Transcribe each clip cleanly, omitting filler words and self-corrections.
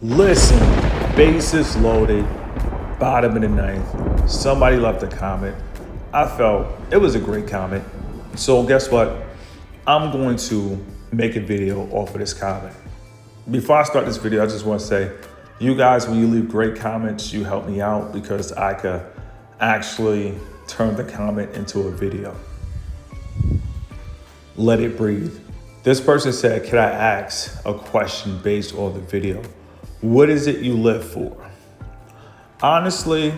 Listen, bases loaded, bottom of the ninth. Somebody left a comment. I felt it was a great comment. So guess what? I'm going to make a video off of this comment. Before I start this video, I just want to say, you guys, when you leave great comments, you help me out because I could actually turn the comment into a video. Let it breathe. This person said, can I ask a question based on the video? What is it you live for? Honestly,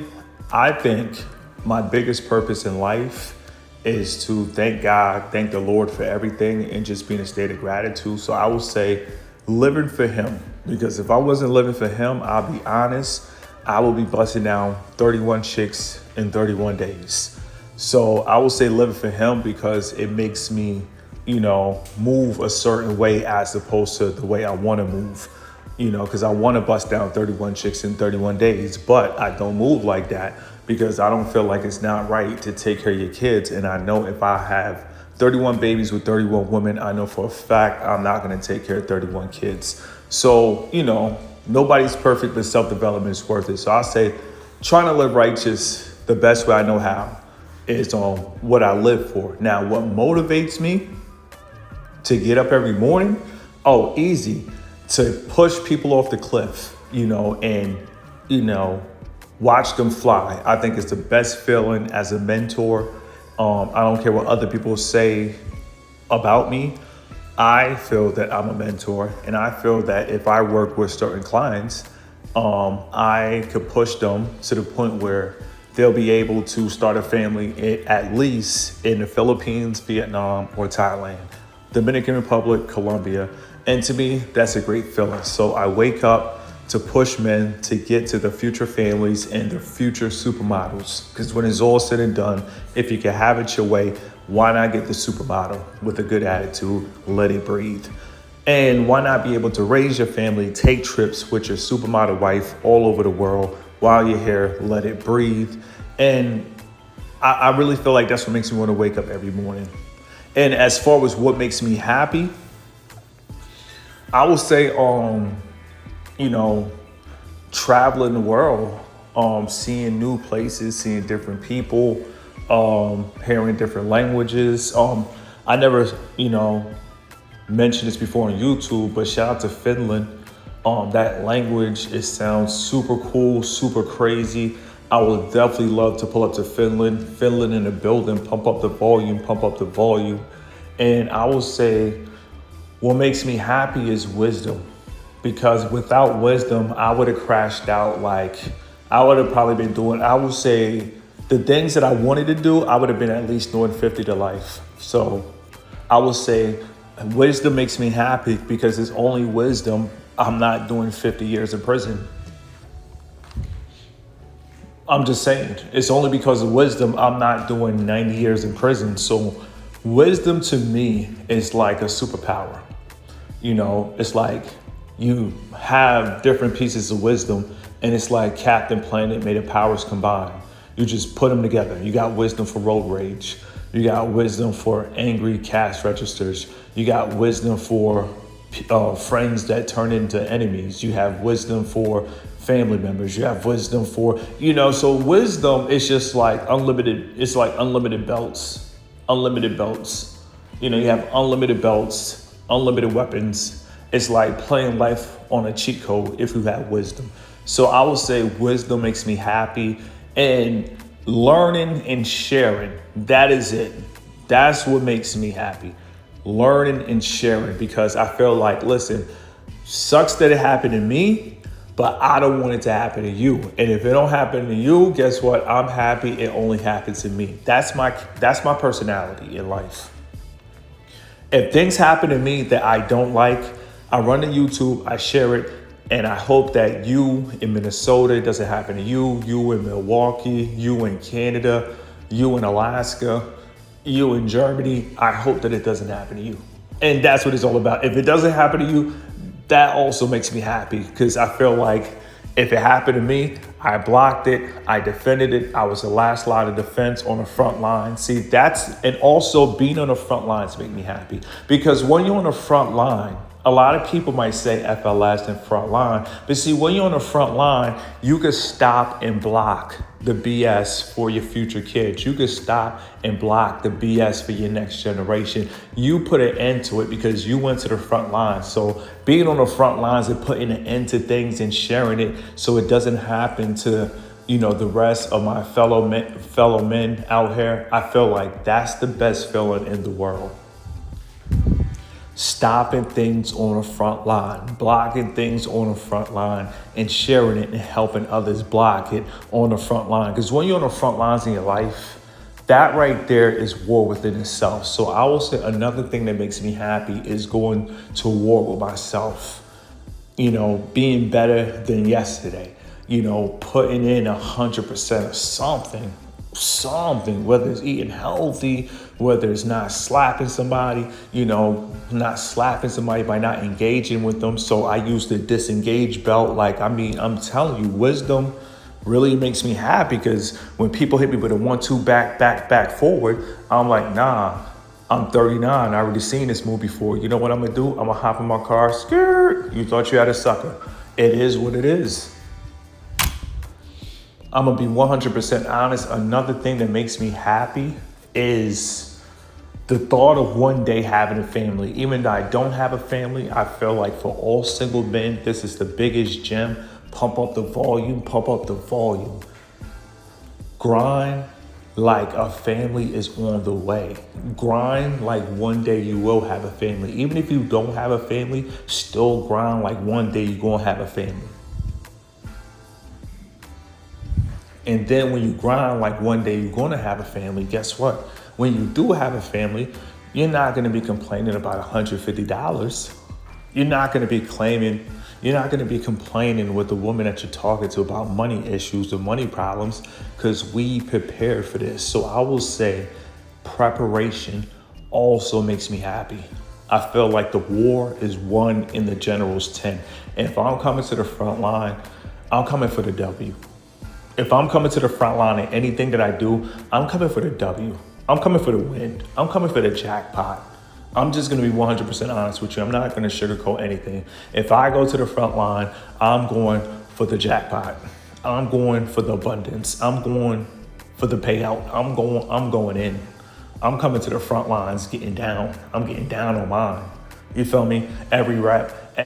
I think my biggest purpose in life is to thank God, thank the Lord for everything, and just be in a state of gratitude. So I would say living for Him, because if I wasn't living for Him, I'll be honest, I will be busting down 31 chicks in 31 days. So I will say living for Him because it makes me, move a certain way as opposed to the way I want to move. Because I want to bust down 31 chicks in 31 days, but I don't move like that because I don't feel like it's not right to take care of your kids. And I know if I have 31 babies with 31 women, I know for a fact I'm not going to take care of 31 kids. So, nobody's perfect, but self-development is worth it. So I say trying to live righteous the best way I know how is on what I live for. Now, what motivates me to get up every morning? Oh, easy. To push people off the cliff, and, watch them fly. I think it's the best feeling as a mentor. I don't care what other people say about me. I feel that I'm a mentor, and I feel that if I work with certain clients, I could push them to the point where they'll be able to start a family at least in the Philippines, Vietnam, or Thailand, Dominican Republic, Colombia. And to me, that's a great feeling. So I wake up to push men to get to the future families and the future supermodels. Because when it's all said and done, if you can have it your way, why not get the supermodel with a good attitude, let it breathe? And why not be able to raise your family, take trips with your supermodel wife all over the world while you're here, let it breathe. And I really feel like that's what makes me want to wake up every morning. And as far as what makes me happy, I would say, traveling the world, seeing new places, seeing different people, hearing different languages. I never, mentioned this before on YouTube, but shout out to Finland. That language, it sounds super cool, super crazy. I would definitely love to pull up to Finland in the building, pump up the volume. And I will say, what makes me happy is wisdom, because without wisdom, I would have crashed out. I would have probably been doing, I would say the things that I wanted to do, I would have been at least doing 50 to life. So I would say wisdom makes me happy because it's only wisdom. I'm not doing 50 years in prison. I'm just saying, it's only because of wisdom I'm not doing 90 years in prison. So wisdom to me is like a superpower. It's like you have different pieces of wisdom, and it's like Captain Planet made the powers combine. You just put them together. You got wisdom for road rage. You got wisdom for angry cash registers. You got wisdom for friends that turn into enemies. You have wisdom for family members. You have wisdom for, so wisdom is just like unlimited. It's like unlimited belts. You have unlimited belts, unlimited weapons. It's like playing life on a cheat code if you have wisdom. So I would say wisdom makes me happy, and learning and sharing, that is it. That's what makes me happy. Learning and sharing, because I feel like, listen, sucks that it happened to me, but I don't want it to happen to you. And if it don't happen to you, guess what? I'm happy it only happens to me. That's my personality in life. If things happen to me that I don't like, I run to YouTube, I share it, and I hope that you in Minnesota, it doesn't happen to you, you in Milwaukee, you in Canada, you in Alaska, you in Germany, I hope that it doesn't happen to you. And that's what it's all about. If it doesn't happen to you, that also makes me happy, because I feel like if it happened to me, I blocked it, I defended it, I was the last line of defense on the front line. And also being on the front lines make me happy, because when you're on the front line, A lot of people might say FLS and front line, but see, when you're on the front line, you can stop and block the BS for your future kids. You can stop and block the BS for your next generation. You put an end to it because you went to the front line. So being on the front lines and putting an end to things and sharing it so it doesn't happen to, the rest of my fellow men out here, I feel like that's the best feeling in the world. Stopping things on the front line, blocking things on the front line, and sharing it and helping others block it on the front line. Because when you're on the front lines in your life, that right there is war within itself. So I will say another thing that makes me happy is going to war with myself. Being better than yesterday. Putting in 100% of something, whether it's eating healthy, whether it's not slapping somebody, not slapping somebody by not engaging with them. So I use the disengage belt. I'm telling you, wisdom really makes me happy, because when people hit me with a 1-2 back forward, I'm like, nah, I'm 39. I already seen this move before. You know what I'm gonna do? I'm gonna hop in my car, skirt. You thought you had a sucker. It is what it is. I'm gonna be 100% honest. Another thing that makes me happy is the thought of one day having a family. Even though I don't have a family, I feel like for all single men, this is the biggest gem. Pump up the volume, Grind like a family is on the way. Grind like one day you will have a family. Even if you don't have a family, still grind like one day you're gonna have a family. And then when you grind like one day you're gonna have a family, guess what? When you do have a family, you're not gonna be complaining about $150. You're not gonna be complaining with the woman that you're talking to about money issues or money problems, because we prepared for this. So I will say preparation also makes me happy. I feel like the war is won in the general's tent. And if I'm coming to the front line, I'm coming for the W. If I'm coming to the front line in anything that I do, I'm coming for the W. I'm coming for the win. I'm coming for the jackpot. I'm just going to be 100% honest with you. I'm not going to sugarcoat anything. If I go to the front line, I'm going for the jackpot. I'm going for the abundance. I'm going for the payout. I'm going in. I'm coming to the front lines, getting down. I'm getting down on mine. You feel me? Every rep.